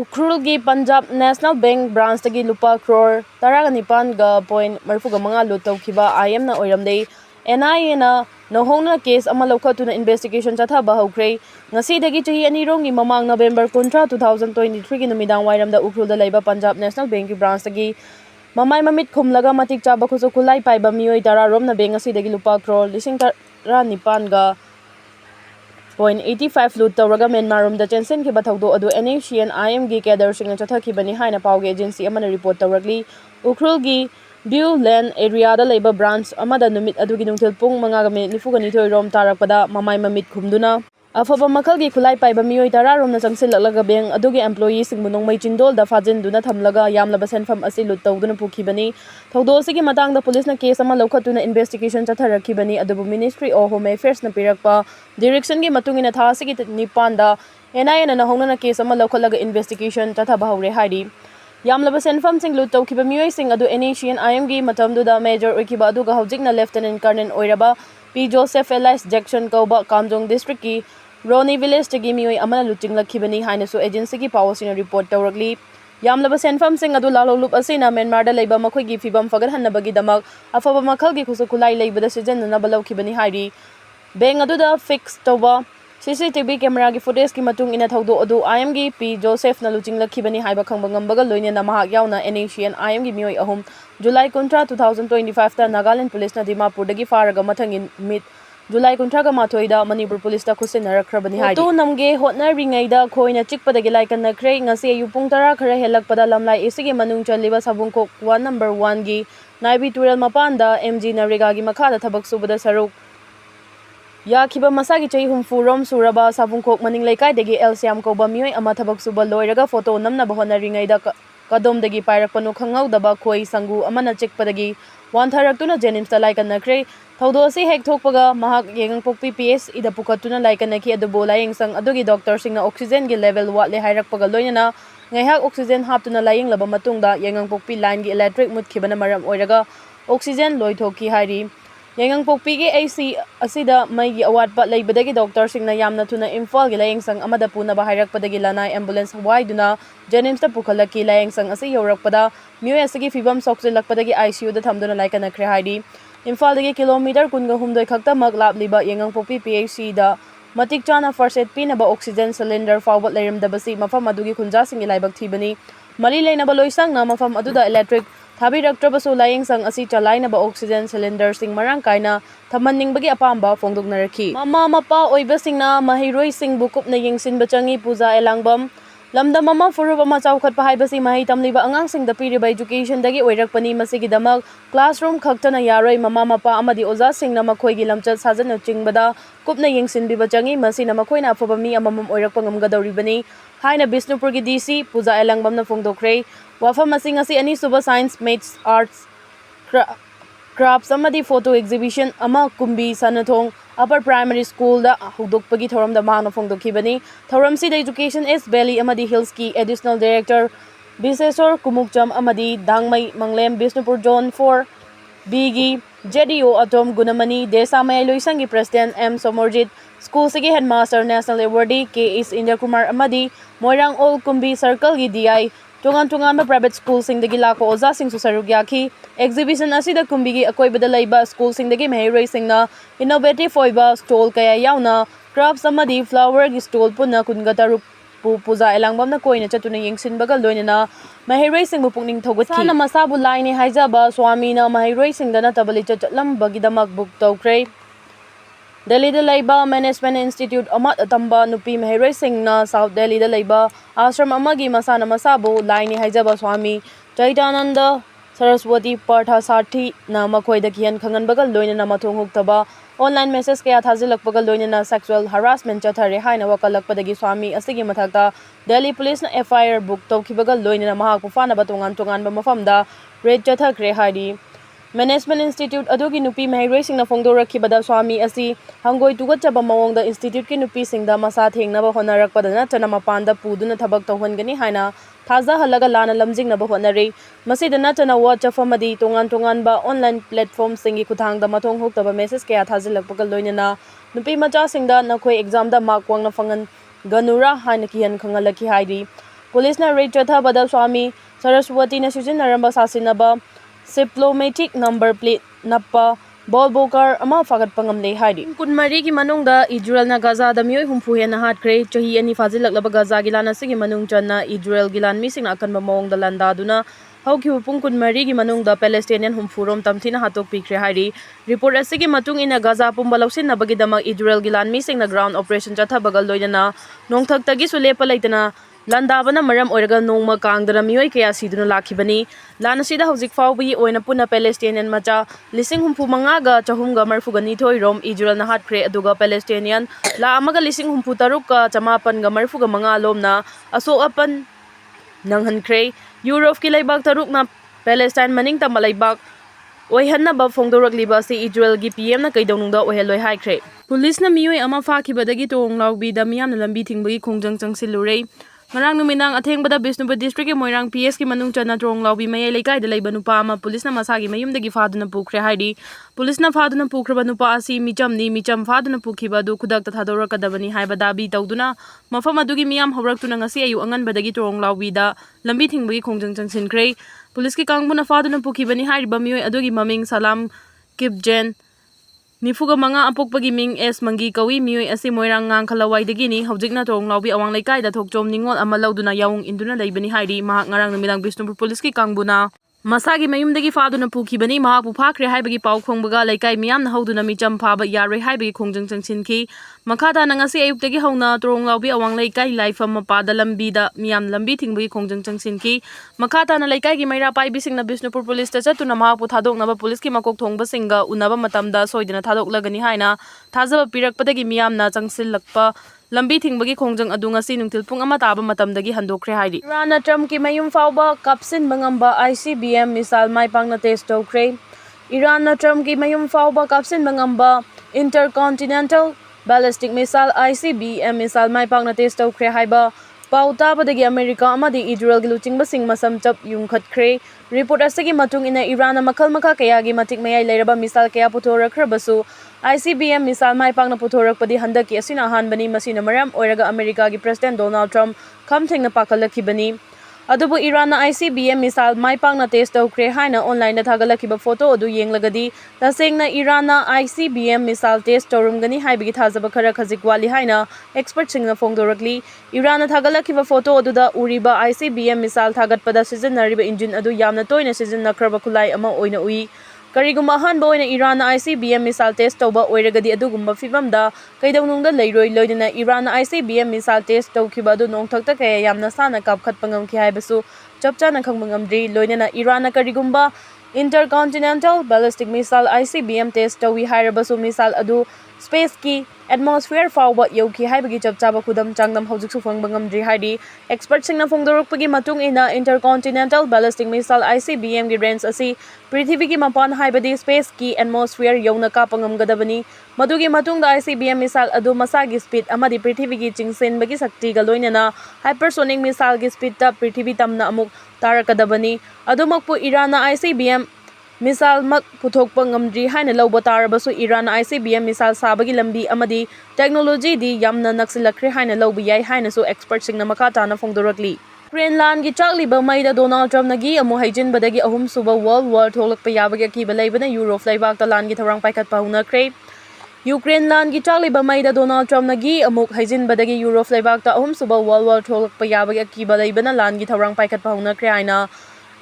Houkhre gi Punjab National Bank branch tagi lupa crore 19.45 lut tawkhiba IM na Oiramle NIA na nohongna case ama lokhatuna investigation chathaba Houkhre ngasi dagi chahi ani rongi mamang November 13 2023 gi numidang wairamda Houkhre da leiba Punjab National Bank gi branch tagi mamai mamit khumlaga matik chaba khusu khulai paiba Meeoi tara rom na bank ngasi dagi lupa crore 19.85 lut tawraga Myanmar da chensen ki bathaudo adu NACN IM gi cadre singa chathakibani haina pawge agency amana report tawragli Houkhre gi View Land area da leiba branch amada numit adugi nungthil pung 9:42 rom tarakpada mamai mamit khumduna afaba makhal gi khulai paiba Meeoi tara rom na changsillaga bank adugi employee sing munong mai chindol da fajinduna thamlaga yamlaba senfam asi lut tawduna pukhibani thaudo sigi matang da police na case ama lokhatuna investigation chatharakibani adubu Ministry of Home Affairs na pirakpa direction gi matungina tha sigi nipan da NIA na hongna case ama lokhalaga investigation chathaba hore hairi yamlaba senfam sing lut tawkhiba Meeoi sing adu NACN IM gi matamdu da major oikiba aduga hojikna Lieutenant Colonel Oiraba P Joseph Elias Jackson Kauba Kamjong District ki Roni Village tagi Meeoi amana luting lakhibani haina so agency ki powers in report tawragli yamlaba senfam sing adu lalolup asina Myanmar da leiba makhoi gi fibam fagar hannabagi damak afaba makhal gi khusu kulai leibada season na balaukhibani hairi bank adu da fix tawba CCTV camera gi footage ki matung ina thaudo adu IM gi P Joseph na luting lakhibani haiba khangba ngambaga loina na mahak yauna NACN IM gi Meeoi ahum July 2025 ta Nagaland police na Dimapur dagi faraga mathangin mit July 13 da Manipur police da khusinarakrabani hai to namge hotna ringai da khoina chikpadagi laikan na khrei ngase yupung tara khara helakpada lamlai esigi manung chaliba sabungkok 1 number 1 gi naibi tural mapan da MG Narega gi makha da thabak subada saruk yakhiba masagi chai humfu rom suraba sabungkok maning laikai dagi Elsiam koba Meeoi ama thabak suba loiraga photo namna bahona ringai da kadom dagi pairakpanu khangau daba khoi sangu amana chikpadagi wantharakuna Jenims ta laikan na khrei thaudo si hek thokpaga mahak yengang PPS ida pukatuna laikan na ki adu bolayeng sang adugi doctor singna oxygen gi level watle hairakpaga loina ngaihak oxygen haptuna layeng laba matungda yengang pokpi line gi electric mutkibana maram oiraga oxygen loithoki hairi yengang pokpi gi AC asida mai gi awatpa leibadagi doctor singna yamna thuna Imphal gi layeng sang amada puna ba hairakpadagi lanai ambulance waiduna Jenims ta pukhalaki layeng sang asi yorakpada Meeoi asigi fibam soksilakpadagi ICU da thamduna laikan na khre hairi Imphal dagi kilometer 13 khakta mak labliba yengang pokpi PHC da matik chana first aid pinaba oxygen cylinder fawbat leiramdabasi mafam adugi khunja singi laibak thibani mali leinaba loisang na mafam aduda electric thabiraktrabasu layeng sang asi chalainaba oxygen cylinder sing marang kaina thamanningbagi apamba fongdoknarakhi mama mapa oiba singna mahiroi sing bukup na yingsinba changi puja elangbam lamda mama furuba ma chawkhat pa haibasi mahi tamliba angang sing da piriba education dagi oirakpani masigi damak classroom khaktana yaroi mama mapa amadi oza singna makhoi gi lamchat sajana chingbada kupna yingsinbiba changi masina makhoina afaba mi amamam oirakpa ngamgadoribani haina Bisnupur gi DC puja elangbam na fongdokre wafam masing asi ani suba science maths arts crafts amadi photo exhibition ama kumbi sanathong upper primary school da hudokpagi thoram da mahna fongdokhibani thoram si education is Valley amadi hills ki additional director Bisesor Kumukcham amadi dangmai manglem Bisnupur zone 4 bigi JDO atom gunamani desamay loisangi president M Somorjit school sigi headmaster national awardee KS India Kumar amadi moirang ol kumbi circle gi DI tungan private school sing dagi lako oza sing susarugyaki exhibition asida kumbigi akoibada laiba school sing dagi mahiroi singna innovative oiba stall kaya yauna crafts amadi flower gi stall punna kungataru puja elangbam na koina chatuna yengsinbaga loinana mahiroi sing bupungning thogatki sana masabu laini haijaba swami na mahiroi sing dana tabali chatlam bagidamak book tawkre Delhi da laiba Management Institute amat atamba nupi mahiroi singna South Delhi da laiba ashram amagi masana masabu laini haijaba swami Chaitananda Saraswati Partha Sathi na makhoi da kian khangan bagal loina na mathong huktaba online message kaya thazilak bagal loina na sexual harassment chathare haina wakalakpadagi swami asigi mathakta Delhi police na FIR book tawkhibagal loina na mahak pufana batungan ba mafamda raid chathakre hari Management Institute adugi nupi mahiroi singna fongdorakhibada swami asi hangoi tugachaba mawongda institute ki nupi singda masa thengnaba honarakpadana chana mapanda puduna thabak tawhangani haina thaza halaga lana lamjingna ba honare masidana chana WhatsApp amadi tongan ba online platform singi kuthangda mathong hoktaba message kaya thazilakpagal loinana nupi macha singda nakhoi exam da mark wangna fangan ganura haina kihan khangalaki hairi पुलिसना raid चथबदा स्वामी सरस्वतीना सिजिन्नरंबा सासिनबा diplomatic number plate नप्पा Volvo car ama fagat pangamle haidi kunmari ki manungda Israel na Gaza da mioi humpu hena hatkre chahi ani fazilaklaba Gaza gilana sigi manung channa Israel gilan mising akan mamong da landa duna hauki hupung kunmari ki manungda Palestinian humfurom tamthina hatok pikre haidi report asigi matung ina Gaza pumbalausin na bagi damak Israel gilan mising na ground operation chatha bagal loidana nongthak tagi sulepa laitana Landabana maram oiraga nongma kangdara mioi kaya siduna lakhibani lana sida hauzik fawbi oina puna Palestinian macha lising humpu mangaga chahumga marfuga nithoi rom Israel na hatkre aduga Palestinian la amaga lising humpu tarukka chamapan ga marfuga manga lomna asok apan nanghankre Europe ki laibak taruk na Palestine maning ta malaibak oihanna ba phongdorakliba si Israel gi PM na kaidonungda oheloi haikre police na mioi ama fakhibadagi tong lawbi da miyam na lambi thingbai khongjang changsilurei Marang numinang athengbada Bishnupur district ke Moirang PS ki manung chana trong lawbi mayai lekai da leiba nupa ama police na masagi mayumdagi faduna pukre haidi police na faduna pukraba nupa asi micham faduna pukhiba du khudak ta thadorakadabani haiba dabi tawduna mafam adugi miyam hawraktuna ngasi ayu anganbadagi trong lawbi da lambi thingbagi khongjang changsinkre police ki kangbuna faduna pukhibani haiba mioi adugi maming Salam Kipjen Nifuga manga apokpagi ming S mangi kawi mioi asi moirang ngang khalawai dagini hawjikna tong lawbi awang laikai da thokchom ningol ama lauduna yaung induna leibani haidi mahak ngarang numilang Bishnupur police ki kangbuna masagi mayumdagi faduna pukhibani mahak puphakre haibagi paw khongbaga laikai miyam na hauduna micham phaba yaroi haibagi khongjang changsinki makhada nangasi ayuktagi hauna tong lawbi awang laikai laifam mapada lambi da miyam lambi thingbagi khongjang changsinki makhata na laikai gi maira pai bising na Bishnupur police ta chatuna mahak pu thadoknaba police ki makok thongba singa unaba matamda soidina thadoklagani haina thajaba pirakpadagi miyam na changsilakpa lambi thingbagi khongjang adu ngasi nungthil pung ama taba matamdagi handokre haidi Iran Trump ki mayum fawba kapsin bangamba ICBM missile mai pangna test tokre Iran Trump ki mayum fawba kapsin bangamba intercontinental ballistic missile ICBM missile mai pangna test tokre haiba pauta badagi America amadi Israel gi luchingba sing masam chap yungkhatkre report asagi matung ina Iran makhal makha kaya gi matik mayai leiraba missile kaya puthораkhrabasu ICBM missile mai pangna puthorakpadi handaki asina hanbani masina maram oiraga America gi President Donald Trump khamthengna pakalakhibani adubu Iran na ICBM missile mai pangna test tawkre haina online na thagalakhiba photo adu yenglagadi tasengna Iran na ICBM missile test tawrumgani haibigi thajaba khara khajikwali haina expert singna phongdorakli Iran na thagalakhiba photo adu da uriba ICBM missile thagatpada sijinnariba engine adu yamna toina sijinnakraba khulai ama oina ui Kariguma hanba oina Iran na ICBM missile test tawba oiragadi adugumba fibamda kaidawnungda leiroi loidina Iran na ICBM missile test tawkhiba adu nongthakta kaya yamna sana kapkhatpa ngamki haibasu chapchana khangba ngamdri loidina Iran na karigumba intercontinental ballistic missile ICBM test tawi hairabasu missile adu space ki atmosphere fawba yauki haibagi chapchaba khudam changdam hojiksu phangba ngamdri haidi expert singna phongdorokpagi matung ina intercontinental ballistic missile ICBM gi range asi prithvi ki mapan haibadi space ki atmosphere yauna kapangam gadabani madugi matungda ICBM missile adu masagi speed amadi prithvi gi chingsen bagi sakti ga loinana hypersonic missile gi speed ta prithvi tamna amuk tarakadabani adumakpu Iran na ICBM missile mak puthokpa ngamdri haina lawba tarabasu Iran ICBM missile sabagi lambi amadi technology di yamna naksilakre haina lawba yai haina so expert singna makata na phongdorakli Ukraine gi chakliba maida Donald Trump nagi amu haijin badagi ahum suba World War tholakpa yabagi akiba laibana Europe laibak ta lan gi tharang paikat paunakre Ukraine gi chakliba maida Donald Trump nagi amuk haijin badagi Europe laibak ta ahum suba World War tholakpa yabagi akiba laibana lan gi tharang paikat paunakre haina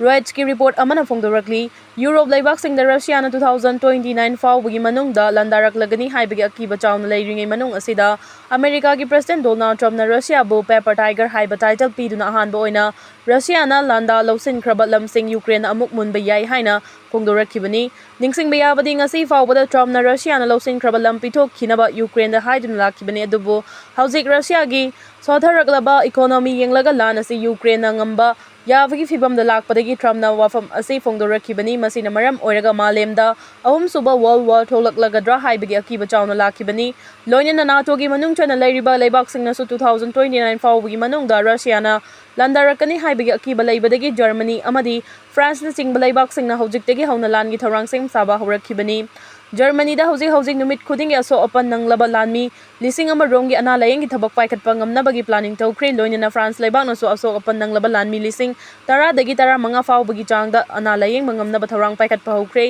Reuters ki report amana phongdorakli Europe laibak singda Russia na 2029 fawbagi manungda landaraklagani haibagi akiba chawna leiringai manung asida America gi President Donald Trump na Russia bu paper tiger haiba title piduna hanba oina Russia na landa lausinkraba lamsing Ukraine amuk munba yai haina phongdorakhibani ningsingba yabadi ngasi fawbada Trump na Russia na lausinkraba lampithok khinaba Ukraine da haiduna lakhibani adubu hauzik Russia gi sodharaklaba economy yenglaga lan asi Ukraine na ngamba Yavagi fibam da lakpadagi Trump na wafam asi phongdorakhibani masina maram oiraga malemda ahum suba World War tholaklagadra haibagi akiba chawna lakhibani loinana NATO gi manung chana leiriba leibak singna su 2029 fawbagi manungda Russia na landarakani haibagi akiba leibadagi Germany amadi France na singba leibak singna haujiktagi hauna lan gi tharang sem saba hawrakhibani Germany-da hꯧzik numit khudingi aso apan nanglaba lanmi lising ama romgi ana layenggi thabak paikhatpa ngamnabagi planning tawkhre loinana France leibakna so aso apan nanglaba lanmi lising 10 dagi 15 faubagi changda ana layeng mangamnaba tharang paikhatpa houkhre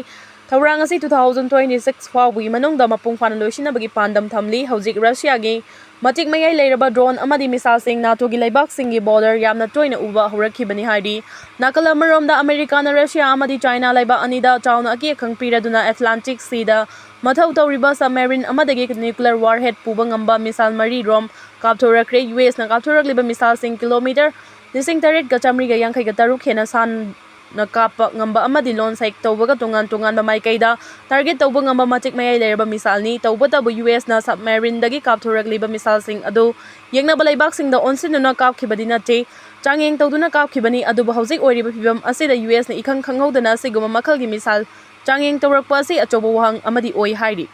Thaurang asi 2026 faubagi manungda mapung fana loisinabagi pandam thamli houzik Russia gi matik mayai leiraba drone amadi misal sing NATO gi leibak singi border yamna toina uba horakhibani haidi nakala maromda America na Russia amadi China leiba anida chauna aki khangpiraduna Atlantic Sea da mathau tawriba submarine amadagi nuclear warhead puba ngamba misal mari rom kapthorakre US na kapthorakliba misal sing kilometer lising taret ga chamri ga yangkai ga taruk hena san na kapa ngamba amadi lon saik tawbaga tungan ba maikaida target tawba ngamba matik mayai leiraba misal ni tawba tabu US na submarine dagi kapthorakliba misal sing adu yengna balaibak sing da onsinuna kapkhibadi nate changeng tawduna kapkhibani adu ba hauzik oiriba phibam asida US na ikhang khanghodana siguma makhalgi misal changeng tawrakpa asi achoba wahang amadi oi hairi